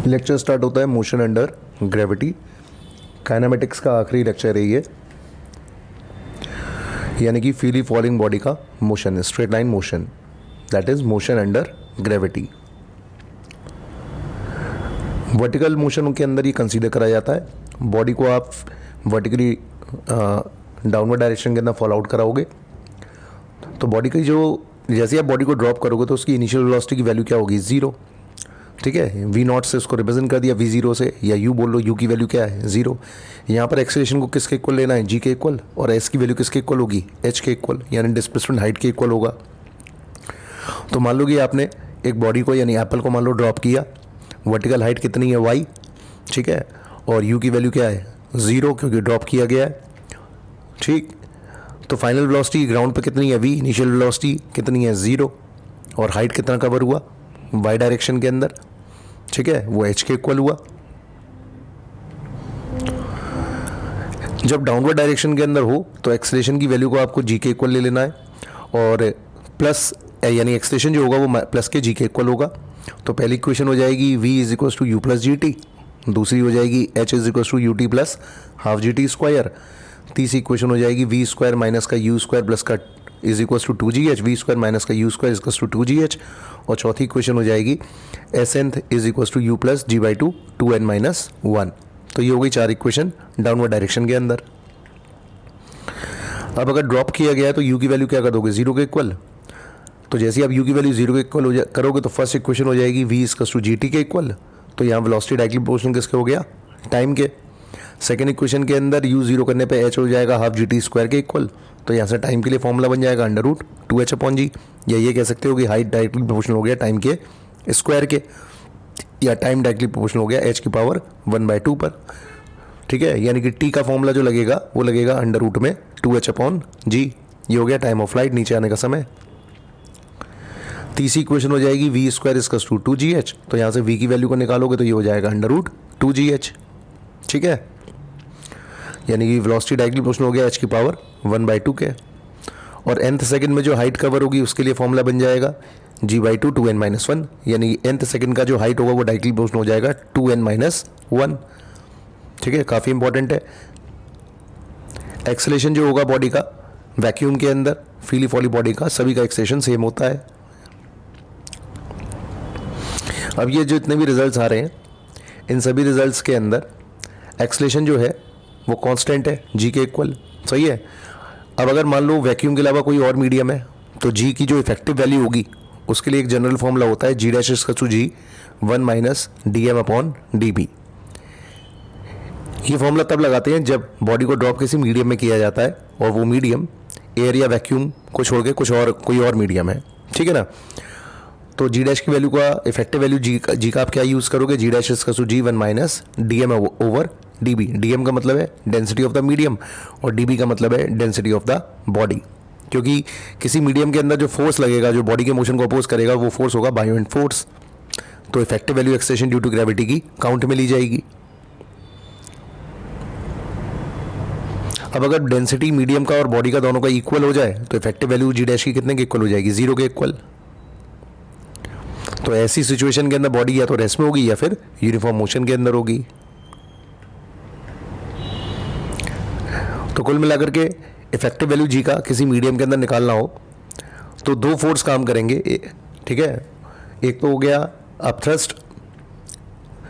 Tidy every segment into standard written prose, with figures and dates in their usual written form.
Lecture start होता है motion under gravity. Kinematics का आखिरी लेक्चर है ये, यानी कि फ्रीली फॉलिंग बॉडी का motion, straight line motion, that is motion under gravity. Vertical motion के अंदर ये कंसीडर करा जाता है। बॉडी को आप वर्टिकली डाउनवर्ड डायरेक्शन के अंदर फॉल आउट कराओगे तो बॉडी की जो, जैसे आप बॉडी को ड्रॉप करोगे तो उसकी इनिशियल वेलोसिटी की वैल्यू क्या होगी, ज़ीरो। ठीक है, वी नॉट से उसको रिप्रेजेंट कर दिया वी ज़ीरो से, या यू बोल लो, यू की वैल्यू क्या है, ज़ीरो। यहाँ पर एक्सेलरेशन को किसके इक्वल लेना है, जी के इक्वल, और एस की वैल्यू किसके इक्वल होगी, एच के इक्वल, यानी डिस्प्लेसमेंट हाइट के इक्वल होगा। तो मान लो कि आपने एक बॉडी को यानी एप्पल को मान लो ड्रॉप किया, वर्टिकल हाइट कितनी है वाई, ठीक है, और यू की वैल्यू क्या है, ज़ीरो, क्योंकि ड्रॉप किया गया है। ठीक, तो फाइनल वेलोसिटी ग्राउंड पे कितनी है वी, इनिशियल वेलोसिटी कितनी है, ज़ीरो, और हाइट कितना कवर हुआ वाई डायरेक्शन के अंदर, ठीक है, वो एच के इक्वल हुआ। जब डाउनवर्ड डायरेक्शन के अंदर हो तो एक्सेलरेशन की वैल्यू को आपको जी के इक्वल ले लेना है, और प्लस यानी एक्सेलरेशन जो होगा वो प्लस के जी के इक्वल होगा। तो पहली इक्वेशन हो जाएगी v is equal to you plus G T, दूसरी हो जाएगी h is equal to you T plus half G T square, तीसरी इक्वेशन हो जाएगी वी स्क्वायर माइनस का यू स्क्वायर प्लस का is equal to two ji H, V square minus का U square is equal to two ji H, और चौथी equation हो जाएगी S nth is equal to you plus ji by two two N minus one. तो ये हो गई चार इक्वेशन डाउनवर्ड डायरेक्शन के अंदर। अब अगर ड्रॉप किया गया तो यू की वैल्यू क्या कर दोगे, जीरो के इक्वल। तो जैसे आप यू की वैल्यू जीरो के इक्वल करोगे तो फर्स्ट इक्वेशन हो जाएगी v is to g t के इक्वल, तो यहाँ वेलोसिटी डायरेक्टली प्रोपोर्शनल किसके हो गया, टाइम के। सेकेंड इक्वेशन के अंदर यू जीरो करने पे एच हो जाएगा हाफ जी टी स्क्वायर के इक्वल, तो यहाँ से टाइम के लिए फॉर्मूला बन जाएगा under root two H upon G, या ये कह सकते हो कि हाइट डायरेक्टली प्रोपोर्शनल हो गया टाइम के स्क्वायर के, या टाइम डायरेक्टली प्रोपोर्शनल हो गया एच की पावर 1/2 पर। ठीक है, यानी कि टी का फॉर्मूला जो लगेगा वो लगेगा अंडर रूट में टू एच अपॉन जी, ये हो गया टाइम ऑफ फ्लाइट, नीचे आने का समय। तीसरी इक्वेशन हो जाएगी we square is to two ji h, तो यहाँ से वी की वैल्यू को निकालोगे तो ये हो जाएगा अंडर रूट टू जी एच। ठीक है, यानी कि वेलोसिटी डायरेक्टली प्रोपोर्शनल हो गया एच की पावर 1/2 के, और nth सेकंड में जो हाइट कवर होगी उसके लिए फॉर्मूला बन जाएगा G by two two N minus one, यानी nth सेकंड का जो हाइट होगा वो डायरेक्टली प्रोपोर्शनल हो जाएगा टू एन माइनस वन। ठीक है, काफ़ी इंपॉर्टेंट है। एक्सेलरेशन जो होगा बॉडी का वैक्यूम के अंदर, फ्रीली फॉली बॉडी का सभी का एक्सेलरेशन सेम होता है। अब ये जो इतने भी रिजल्ट्स आ रहे हैं, इन सभी रिजल्ट्स के अंदर एक्सेलरेशन जो है वो कांस्टेंट है जी के इक्वल, सही है। अब अगर मान लो वैक्यूम के अलावा कोई और मीडियम है तो जी की जो इफेक्टिव वैल्यू होगी उसके लिए एक जनरल फॉर्मूला होता है G dash is to G one minus D M upon D B. ये फॉर्मूला तब लगाते हैं जब बॉडी को ड्रॉप किसी मीडियम में किया जाता है और वो मीडियम एयर या वैक्यूम को छोड़ के कोई और मीडियम है, ठीक है ना। तो जी डैश की वैल्यू का इफेक्टिव वैल्यू जी का आप क्या यूज़ करोगे, G dash is G one minus D M over D B. D M का मतलब है डेंसिटी ऑफ द मीडियम और डी बी का मतलब है डेंसिटी ऑफ द बॉडी, क्योंकि किसी मीडियम के अंदर जो फोर्स लगेगा जो बॉडी के मोशन को अपोज करेगा वो फोर्स होगा बायोएंट फोर्स। तो effective value acceleration due to gravity की काउंट में ली जाएगी। अब अगर डेंसिटी मीडियम का और बॉडी का दोनों का इक्वल हो जाए तो इफेक्टिव वैल्यू जी डैश की कितने के इक्वल हो जाएगी, जीरो के इक्वल। तो ऐसी सिचुएशन के अंदर बॉडी या तो रेस्ट में होगी या फिर यूनिफॉर्म मोशन के अंदर होगी। तो कुल मिलाकर के इफेक्टिव वैल्यू जी का किसी मीडियम के अंदर निकालना हो तो दो फोर्स काम करेंगे, ठीक है। एक तो हो गया अपथ्रस्ट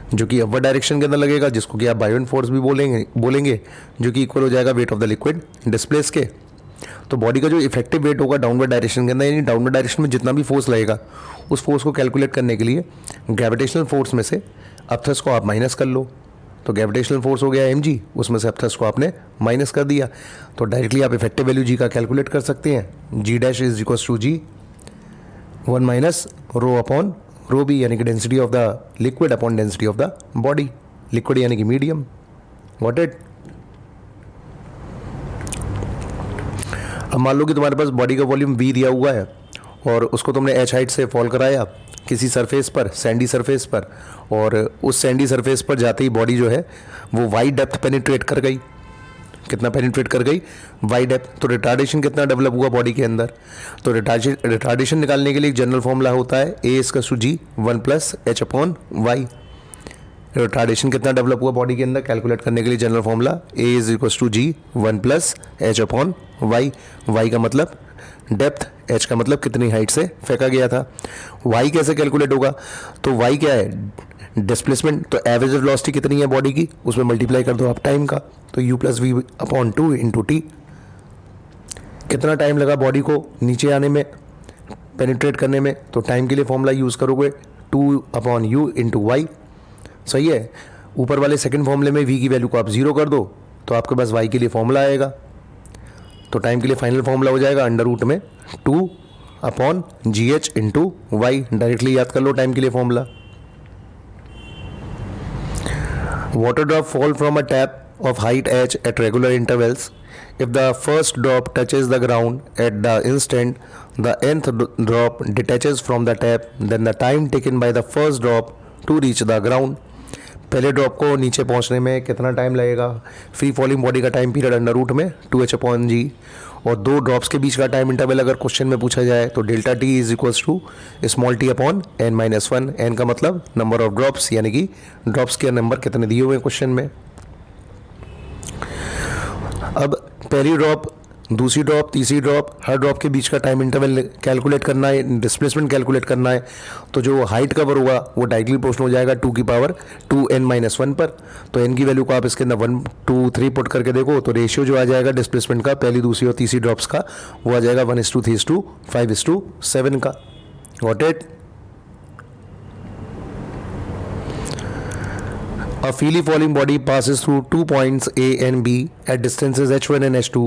जो कि अपवर्ड डायरेक्शन के अंदर लगेगा, जिसको कि आप बायोएंट फोर्स भी बोलेंगे, जो कि इक्वल हो जाएगा weight of the liquid displace के। तो बॉडी का जो इफेक्टिव वेट होगा डाउनवर्ड डायरेक्शन के अंदर, यानी डाउनवर्ड डायरेक्शन में जितना भी फोर्स लगेगा उस फोर्स को कैलकुलेट करने के लिए ग्रेविटेशनल फोर्स में से अपथ्रस्ट को आप माइनस कर लो। तो ग्रेविटेशनल फोर्स हो गया mg, उसमें से अपथ्रस्ट को आपने माइनस कर दिया, तो डायरेक्टली आप इफेक्टिव वैल्यू जी का कैलकुलेट कर सकते हैं। G dash is equal to G one minus rho upon rho B, यानी कि density of the liquid upon density of the body. Liquid यानी कि मीडियम, व्हाट इट। अब मान लो कि तुम्हारे पास बॉडी का वॉल्यूम v दिया हुआ है और उसको तुमने h हाइट से फॉल कराया किसी सरफेस पर, सैंडी सरफेस पर, और उस सैंडी सरफेस पर जाते ही बॉडी जो है वो वाई डेप्थ पेनिट्रेट कर गई। कितना पेनिट्रेट कर गई, वाई डेप्थ। तो रिटार्डेशन कितना डेवलप हुआ बॉडी के अंदर। तो रिटार्डेशन निकालने के लिए एक जनरल फॉर्मूला होता है ए इसका G one plus H upon Y. Retardation कितना डेवलप हुआ बॉडी के अंदर, कैलकुलेट करने के लिए general formula A is equals to G 1 plus H upon Y. Y का मतलब डेप्थ, एच का मतलब कितनी हाइट से फेंका गया था। वाई कैसे कैलकुलेट होगा, तो वाई क्या है, डिस्प्लेसमेंट, तो एवरेज वेलोसिटी कितनी है बॉडी की, उसमें मल्टीप्लाई कर दो आप टाइम का, तो u plus v upon 2 into t. कितना टाइम लगा बॉडी को नीचे आने में, पेनिट्रेट करने में, तो टाइम के लिए फॉर्मूला यूज़ करोगे 2 अपॉन यू इंटू वाई। सही है। ऊपर वाले सेकंड फॉर्मूले में वी की वैल्यू को आप जीरो कर दो तो आपके पास वाई के लिए फॉर्मूला आएगा। तो टाइम के लिए फाइनल फॉर्मूला हो जाएगा अंडर रूट में 2 upon g h into y. Directly याद कर लो टाइम के लिए formula. Water drop fall from a tap of height h at regular intervals. If the first drop touches the ground at the instant the nth drop detaches from the tap, then the time taken by the first drop to reach the ground. पहले drop को नीचे पहुंचने में कितना time लगेगा, free falling body का time period under root में 2h upon जी, और दो ड्रॉप्स के बीच का टाइम इंटरवल अगर क्वेश्चन में पूछा जाए तो delta t is equals to small t upon n minus 1। N का मतलब नंबर ऑफ ड्रॉप्स, यानी कि ड्रॉप्स के नंबर कितने दिए हुए हैं क्वेश्चन में। अब पहली ड्रॉप, दूसरी ड्रॉप, तीसरी ड्रॉप, हर ड्रॉप के बीच का टाइम इंटरवल कैलकुलेट करना है, डिस्प्लेसमेंट कैलकुलेट करना है। तो जो हाइट कवर होगा वो डायरेक्टली प्रोपोर्शनल हो जाएगा 2 की पावर 2n-1 पर। तो n की वैल्यू को आप इसके अंदर 1 2 3 पुट करके देखो तो रेशियो जो आ जाएगा डिस्प्लेसमेंट का पहली, दूसरी और तीसरी ड्रॉप्स का वो आ जाएगा 1:3:5:7 का। Got it. A freely falling body passes through 2 points A and B at distances h1 and h2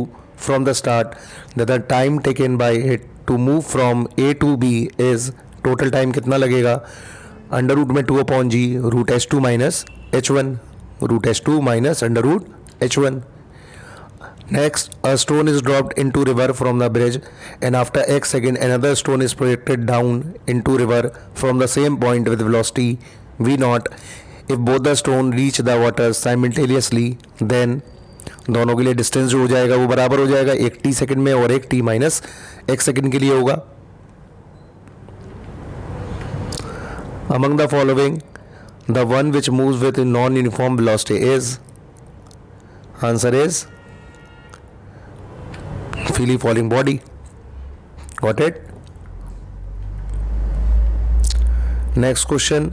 from the start. The time taken by it to move from A to B is, total time कितना लगेगा, under root में 2 upon g root h2 minus h1, root h2 minus under root h1. Next, a stone is dropped into river from the bridge, and after x second another stone is projected down into river from the same point with velocity v naught. If both the stone reach the water simultaneously, then दोनों के लिए distance जो हो जाएगा वो बराबर हो जाएगा, एक टी सेकंड में और एक टी माइनस एक सेकंड के लिए होगा। Among the following, the one which moves with non-uniform velocity is, answer is freely falling body. Got it? Next question.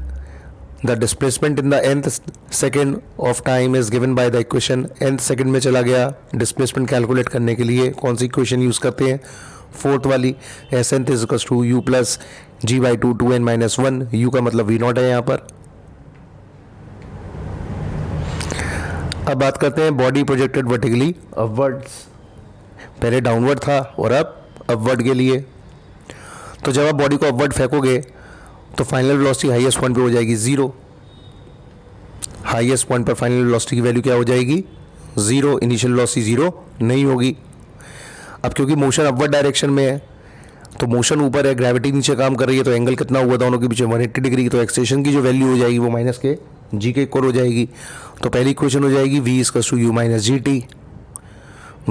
The displacement in the nth second of time is given by the equation. nth second में चला गया, displacement calculate करने के लिए कौन सी equation use करते हैं, fourth वाली, s nth is equals to you plus ji by 2 2n-1। U का मतलब वी नॉट है यहाँ पर। अब बात करते हैं बॉडी प्रोजेक्टेड वर्टिकली अपवर्ड्स। पहले डाउनवर्ड था और अब अपवर्ड के लिए। तो जब आप बॉडी को अपवर्ड फेंकोगे तो फाइनल वेलोसिटी हाईएस्ट पॉइंट पे हो जाएगी 0। हाईएस्ट पॉइंट पर फाइनल वेलोसिटी की वैल्यू क्या हो जाएगी, 0। इनिशियल वेलोसिटी 0 नहीं होगी। अब क्योंकि मोशन अपवर्ड डायरेक्शन में है तो मोशन ऊपर है, ग्रेविटी नीचे काम कर रही है, तो एंगल कितना हुआ दोनों के बीच 180 डिग्री। तो एक्सेलेरेशन की जो वैल्यू हो जाएगी वो माइनस के जी के इक्वल हो जाएगी। तो पहली इक्वेशन हो जाएगी v equals to you minus G T.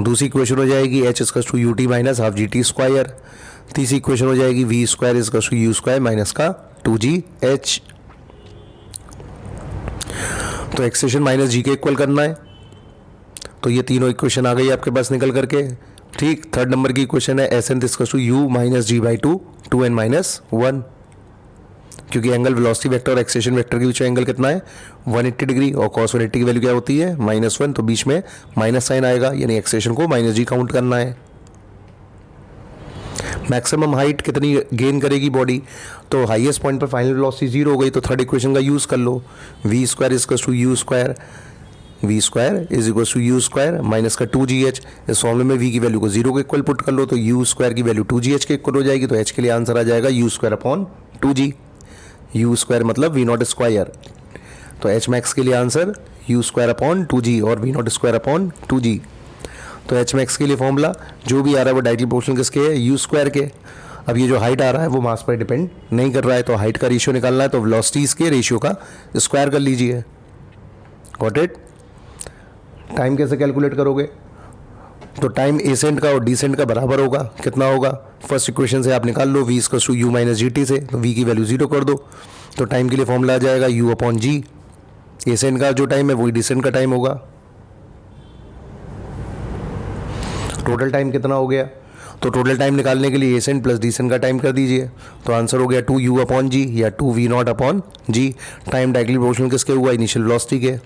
दूसरी इक्वेशन हो जाएगी h equals to you t minus half G T square. तीसरी इक्वेशन हो जाएगी v square equals to you square minus का 2gh। तो एक्सेलेरेशन माइनस जी के इक्वल करना है। तो ये तीनों इक्वेशन आ गई आपके पास निकल करके। ठीक, थर्ड नंबर की इक्वेशन है s n equals to you minus g by 2 2n-1, क्योंकि एंगल वेलोसिटी वेक्टर और एक्सेलेरेशन वेक्टर के बीच एंगल कितना है 180 डिग्री, और cos 180 की वैल्यू क्या होती है -1। तो बीच में माइनस साइन आएगा, यानी एक्सेलेरेशन को माइनस जी काउंट करना है। मैक्सिमम हाइट कितनी गेन करेगी बॉडी, तो हाईएस्ट पॉइंट पर फाइनल वेलोसिटी 0 हो गई, तो थर्ड इक्वेशन का यूज़ कर लो, V square equals to you square, V square is equals to you square minus का 2gh। इस फॉर्मूले में वी की वैल्यू को 0 के इक्वल पुट कर लो तो यू स्क्वायर की वैल्यू 2gh के इक्वल हो जाएगी। तो h के लिए आंसर आ जाएगा you square upon 2g। You square मतलब वी नॉट स्क्वायर, तो एच मैक्स के लिए answer you square upon 2g और we not square upon 2g। तो एच मैक्स के लिए फॉर्मूला जो भी आ रहा है वो डायरेक्टली प्रोपोर्शनल किसके है, यू स्क्वायर के। अब ये जो हाइट आ रहा है वो मास पर डिपेंड नहीं कर रहा है, तो हाइट का रेशियो निकालना है तो वेलोसिटीज के रेशियो का स्क्वायर कर लीजिए। Got it. टाइम कैसे कैलकुलेट करोगे, तो टाइम एसेंट का और डिसेंट का बराबर होगा, कितना होगा, फर्स्ट इक्वेशन से आप निकाल लो, V equals to you minus ji T से, तो वी की वैल्यू 0 कर दो, तो टाइम के लिए फॉर्मूला आ जाएगा यू अपॉन जी। एसेंट का जो टाइम है वही डिसेंट का टाइम होगा। टोटल टाइम कितना हो गया, तो टोटल टाइम निकालने के लिए एसेंट प्लस डिसेंट का टाइम कर दीजिए, तो आंसर हो गया 2u अपॉन जी या 2v0 अपॉन जी। टाइम डायरेक्टली प्रोपोर्शनल किसके हुआ, इनिशियल वेलोसिटी के।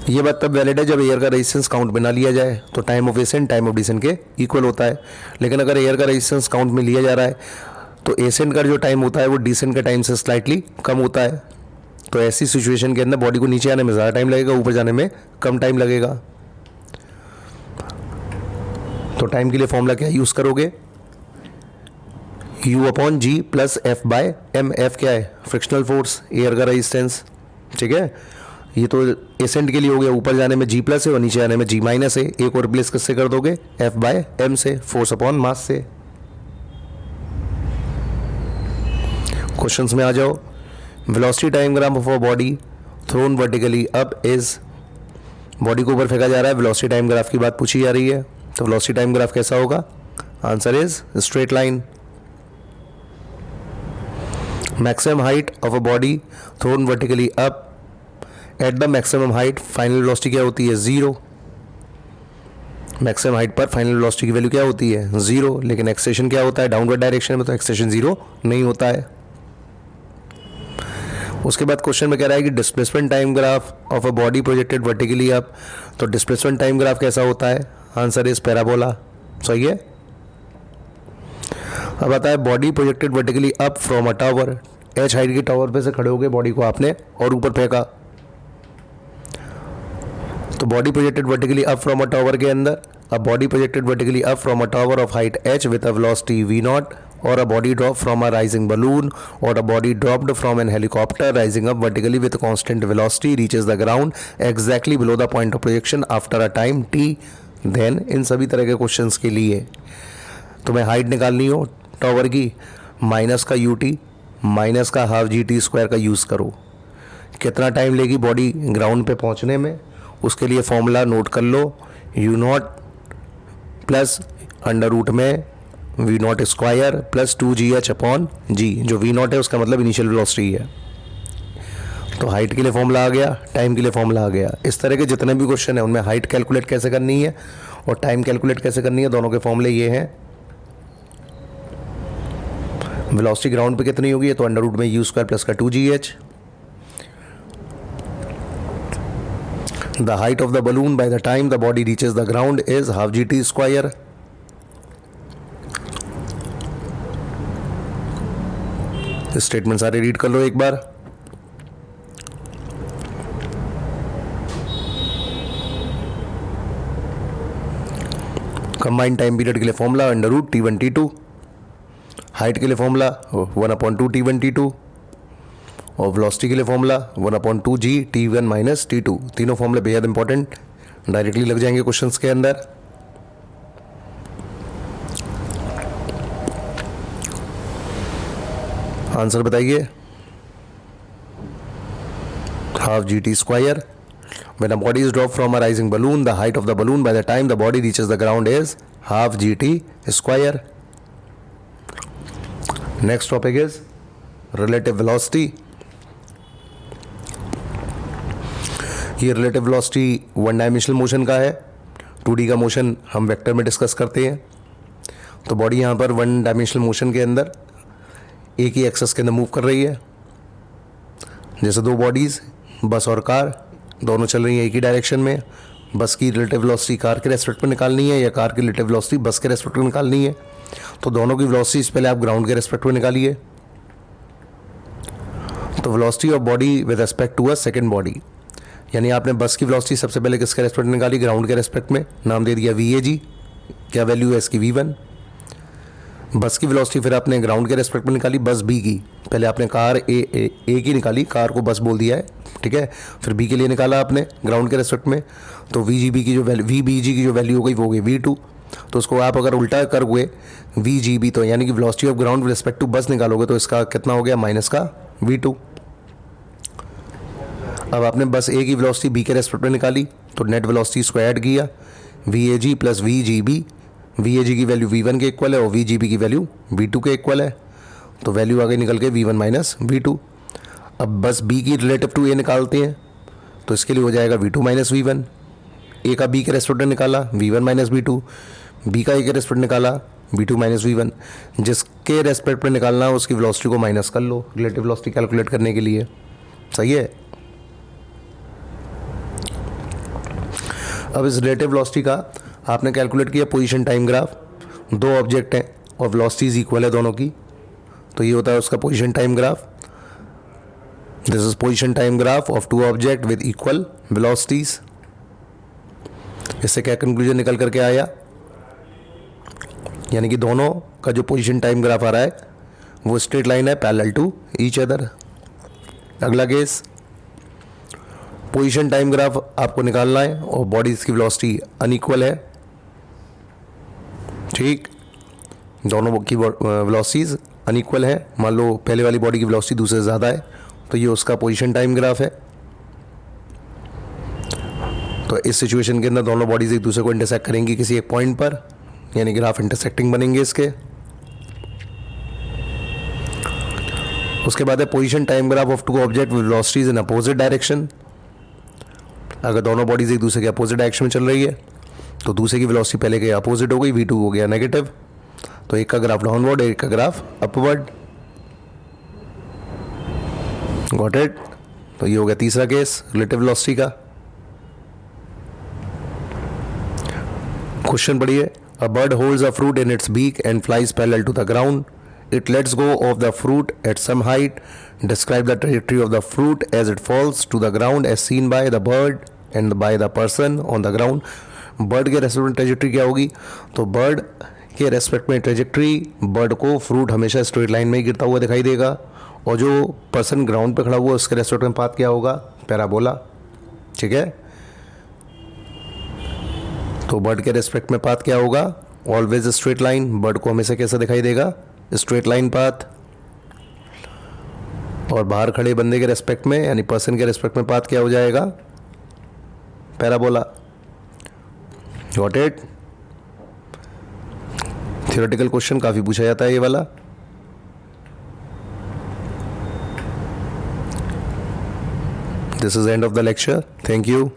ये बात तब वैलिड है जब एयर का रेजिस्टेंस काउंट में ना लिया जाए, तो time of ascent time of descent के इक्वल होता है। लेकिन अगर एयर का रेजिस्टेंस काउंट में लिया जा रहा है तो एसेंट का जो टाइम होता है वो डिसेंट के टाइम से स्लाइटली कम होता है। तो ऐसी सिचुएशन के अंदर बॉडी को नीचे आने में ज़्यादा टाइम लगेगा, ऊपर जाने में कम टाइम लगेगा। तो टाइम के लिए फॉर्मूला क्या यूज़ करोगे, u upon G plus F by M. F क्या है, फ्रिक्शनल फोर्स, एयर का रेजिस्टेंस, ठीक है। ये तो एसेंट के लिए हो गया, ऊपर जाने में जी प्लस है और नीचे आने में जी माइनस है। एक और रिप्लेस किससे कर दोगे, एफ बाय एम से, फोर्स अपॉन मास से। क्वेश्चंस में आ जाओ। Velocity diagram of a body thrown vertically up is, body को ऊपर फेंका जा रहा है, वेलोसिटी टाइम ग्राफ की बात पूछी जा रही है, तो वेलोसिटी टाइम ग्राफ कैसा होगा, answer is straight line. Maximum height of a body thrown vertically up at the maximum height, final velocity क्या होती है, जीरो। मैक्सिमम हाइट पर फाइनल वेलोसिटी की वैल्यू क्या होती है, जीरो। लेकिन एक्सेलेरेशन क्या होता है, डाउनवर्ड डायरेक्शन में, तो एक्सेलेरेशन जीरो नहीं होता है। उसके बाद क्वेश्चन में कह रहा है कि displacement time graph of a body projected vertically up, तो डिस्प्लेसमेंट टाइम ग्राफ कैसा होता है, आंसर इज पैराबोला। सही है। अब आता है body projected vertically up from a tower, H height के टावर पे से खड़े हो गए, बॉडी को आपने और ऊपर फेंका, तो body projected vertically up from a tower के अंदर, a body projected vertically up from a tower of height h with a velocity v0, or a body drop from a rising balloon, or a body dropped from an helicopter rising up vertically with constant velocity reaches the ground exactly below the point of projection after a time t, then इन सभी तरह के questions के लिए तुम्हें height निकालनी हो tower की, minus का ut माइनस का हाफ जी टी स्क्वायर का यूज़ करो। कितना टाइम लेगी बॉडी ग्राउंड पे पहुंचने में, उसके लिए फॉर्मूला नोट कर लो, u0 प्लस अंडर रूट में v0 square plus 2gh upon जी, जो v0 है उसका मतलब इनिशियल वेलोसिटी है। तो हाइट के लिए फॉर्मूला आ गया, टाइम के लिए फॉर्मूला आ गया। इस तरह के जितने भी क्वेश्चन है उनमें हाइट कैलकुलेट कैसे करनी है और टाइम कैलकुलेट कैसे करनी है, दोनों के फॉर्मूले ये हैं। वेलोसिटी ग्राउंड पे कितनी होगी, तो अंडर रूट में u स्क्वायर प्लस का 2gh। The height of the balloon by the time the body reaches the ground is half gt square। Statement सारे रीड कर लो एक बार। कंबाइंड टाइम पीरियड के लिए formula under root T1 T2, height के लिए formula 1/2 T1 T2 और velocity के लिए formula 1/2 G T1 minus T2। तीनों फॉर्मूले बेहद इंपॉर्टेंट, डायरेक्टली लग जाएंगे क्वेश्चंस के अंदर। आंसर बताइए, half GT square. When a body is dropped from a rising balloon, the height of the balloon by the time the body reaches the ground is half GT square। Next topic is relative velocity। ये relative velocity one dimensional motion का है, 2D का motion हम vector में discuss करते हैं। तो body यहाँ पर वन डायमेंशनल मोशन के अंदर एक ही एक्सेस के अंदर मूव कर रही है। जैसे दो बॉडीज़ बस और कार दोनों चल रही हैं एक ही डायरेक्शन में, बस की रिलेटिव वेलोसिटी कार के रेस्पेक्ट में निकालनी है या कार की रिलेटिव वेलोसिटी बस के रेस्पेक्ट में निकालनी है, तो दोनों की वेलोसिटी पहले आप ग्राउंड के रेस्पेक्ट में निकालिए। तो velocity of body with respect to a second body, यानी आपने बस की वेलोसिटी सबसे पहले किसके रेस्पेक्ट में निकाली, ग्राउंड के रेस्पेक्ट में, नाम दे दिया VAG। क्या वैल्यू है इसकी, V1। बस की वेलोसिटी फिर आपने ग्राउंड के रेस्पेक्ट में निकाली, बस B की, पहले आपने कार ए की निकाली, कार को बस बोल दिया है, ठीक है। फिर B के लिए निकाला आपने ग्राउंड के रेस्पेक्ट में, तो VGB की जो वैल्यू VBG की जो वैल्यू हो गई वो हो गई V2। तो उसको आप अगर उल्टा कर हुए VGB, तो यानी कि velocity of ground with respect to bus निकालोगे तो इसका कितना हो गया, माइनस का V2। अब आपने बस A की वेलोसिटी B के रेस्पेक्ट में निकाली, तो नेट वेलोसिटी इसको ऐड किया, VAG प्लस VGB। VAG की वैल्यू V1 के इक्वल है और VGB की वैल्यू V2 के इक्वल है, तो वैल्यू आ गई निकल के V1 माइनस V2। अब बस b की रिलेटिव टू a निकालते हैं, तो इसके लिए हो जाएगा v2 minus v one. a का b के रेस्पेक्ट में निकाला v1 माइनस v2, b का a के रेस्पेक्ट निकाला v2 माइनस v1। जिसके रेस्पेक्ट में निकालना है उसकी वेलोसिटी को माइनस कर लो रिलेटिव वेलोसिटी कैलकुलेट करने के लिए। सही है। अब इस रिलेटिव वेलोसिटी का आपने कैलकुलेट किया पोजीशन टाइम ग्राफ, दो ऑब्जेक्ट हैं और वेलोसिटीज इक्वल है दोनों की, तो ये होता है उसका position time graph. This is position time graph of two object with equal velocities. इससे क्या कंक्लूजन निकल करके आया, यानी कि दोनों का जो पोजीशन टाइम ग्राफ आ रहा है वो स्ट्रेट लाइन है पैरेलल टू ईच अदर। अगला केस, पोजीशन टाइम ग्राफ आपको निकालना है और बॉडीज की वेलोसिटी अनइक्वल है। ठीक, दोनों की वेलोसिटीज अनइक्वल है। मान लो पहले वाली बॉडी की वेलोसिटी दूसरे से ज़्यादा है, तो ये उसका पोजीशन टाइम ग्राफ है। तो इस सिचुएशन के अंदर दोनों बॉडीज एक दूसरे को इंटरसेक्ट करेंगी किसी एक पॉइंट पर, यानी ग्राफ इंटरसेक्टिंग बनेंगे इसके। उसके बाद है position time graph of two object with velocities in opposite direction. अगर दोनों बॉडीज एक दूसरे के अपोजिट डायरेक्शन में चल रही है तो दूसरे की वेलोसिटी पहले के अपोजिट हो गई, v2 हो गया नेगेटिव, तो एक का ग्राफ डाउनवर्ड, एक का ग्राफ अपवर्ड। Got it. तो ये हो गया तीसरा केस रिलेटिव वेलोसिटी का। क्वेश्चन पढ़िए। A bird holds a fruit in its beak and flies parallel to the ground. It lets go of the fruit at some height. Describe the trajectory of the fruit as it falls to the ground as seen by the bird and by the person on the ground. Bird के respect में trajectory क्या होगी, तो bird के respect में trajectory, bird को fruit हमेशा straight line में ही गिरता हुआ दिखाई देगा, और जो पर्सन ग्राउंड पे खड़ा हुआ उसके रेस्पेक्ट में पाथ क्या होगा, पैराबोला। ठीक है, तो बर्ड के रेस्पेक्ट में पाथ क्या होगा, ऑलवेज स्ट्रेट लाइन। बर्ड को हमेशा कैसा दिखाई देगा, स्ट्रेट लाइन पाथ। और बाहर खड़े बंदे के रेस्पेक्ट में यानी पर्सन के रेस्पेक्ट में पाथ क्या हो जाएगा, parabola. Got it. Theoretical question काफी पूछा जाता है ये वाला। This is end of the lecture. Thank you.